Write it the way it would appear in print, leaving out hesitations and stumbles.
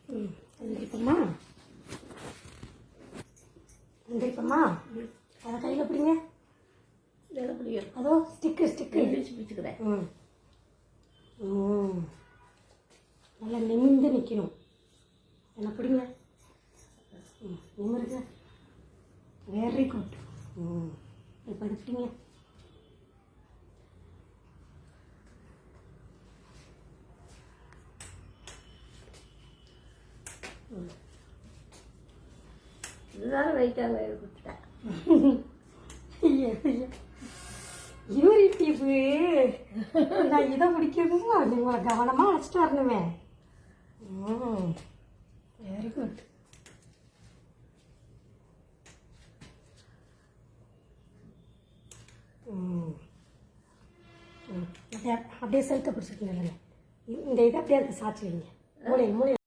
கண்டிப்பம்மா கண்டிப்பம்மா அதை கையில் பிடிங்க. எதை பிடிக்கும்? அதோ ஸ்டிக்கு பிடிச்சிக்கிறேன். நல்லா நிமிந்து நிற்கணும். என்ன பிடிங்க. நிமிருங்க. Very good. இப்போ எடுத்துட்டீங்க. இதுதான் வெயிட்டாக கொடுத்துட்டேன். யூரிட்டிப்பு நான் இதை பிடிக்கணுமா? உங்களை கவனமாக அழைச்சிட்டு வரணுமே. Very good. அப்படியே செலுத்த பிடிச்சிருக்கீங்க. இந்த இதை அப்படியே அதுக்கு சாட்சி வைங்க. மூளை